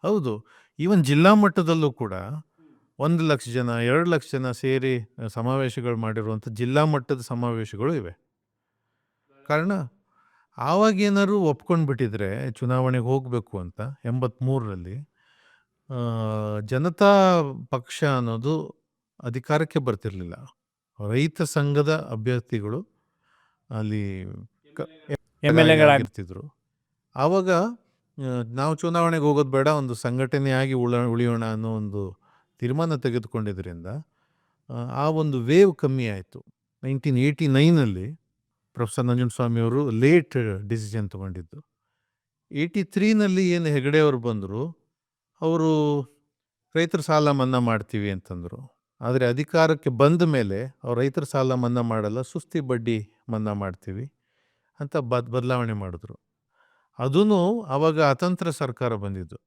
ಹೌದು. ಈವನ್ ಜಿಲ್ಲಾ ಮಟ್ಟದಲ್ಲೂ ಕೂಡ 1,00,000 ಜನ, 2,00,000 ಜನ ಸೇರಿ ಸಮಾವೇಶಗಳು ಮಾಡಿರುವಂಥ ಜಿಲ್ಲಾ ಮಟ್ಟದ ಸಮಾವೇಶಗಳು ಇವೆ. ಕಾರಣ ಆವಾಗೇನಾದ್ರು ಒಪ್ಕೊಂಡ್ಬಿಟ್ಟಿದ್ರೆ ಚುನಾವಣೆಗೆ ಹೋಗಬೇಕು ಅಂತ 83ರಲ್ಲಿ ಜನತಾ ಪಕ್ಷ ಅನ್ನೋದು ಅಧಿಕಾರಕ್ಕೆ ಬರ್ತಿರ್ಲಿಲ್ಲ. ರೈತ ಸಂಘದ ಅಭ್ಯರ್ಥಿಗಳು ಅಲ್ಲಿ ಆಗಿರ್ತಿದ್ರು. ಆವಾಗ ನಾವು ಚುನಾವಣೆಗೆ ಹೋಗೋದು ಬೇಡ, ಒಂದು ಸಂಘಟನೆಯಾಗಿ ಉಳಿಯೋಣ ಅನ್ನೋ ಒಂದು ತೀರ್ಮಾನ ತೆಗೆದುಕೊಂಡಿದ್ದರಿಂದ ಆ ಒಂದು ವೇವ್ ಕಮ್ಮಿ ಆಯಿತು. 1989ನಲ್ಲಿ ಪ್ರೊಫೆಸರ್ ನಂಜುಂಡಸ್ವಾಮಿಯವರು ಲೇಟ್ ಡಿಸಿಷನ್ ತೊಗೊಂಡಿದ್ದು. 83ನಲ್ಲಿ ಏನು ಹೆಗಡೆ ಅವರು ಬಂದರು, ಅವರು ರೈತರ ಸಾಲ ಮನ್ನಾ ಮಾಡ್ತೀವಿ ಅಂತಂದರು. ಆದರೆ ಅಧಿಕಾರಕ್ಕೆ ಬಂದ ಮೇಲೆ ಅವ್ರು ರೈತರ ಸಾಲ ಮನ್ನಾ ಮಾಡಲ್ಲ, ಸುಸ್ತಿ ಬಡ್ಡಿ ಮನ್ನಾ ಮಾಡ್ತೀವಿ ಅಂತ ಬದಲಾವಣೆ ಮಾಡಿದ್ರು. ಅದೂ ಆವಾಗ ಅತಂತ್ರ ಸರ್ಕಾರ ಬಂದಿದ್ದು.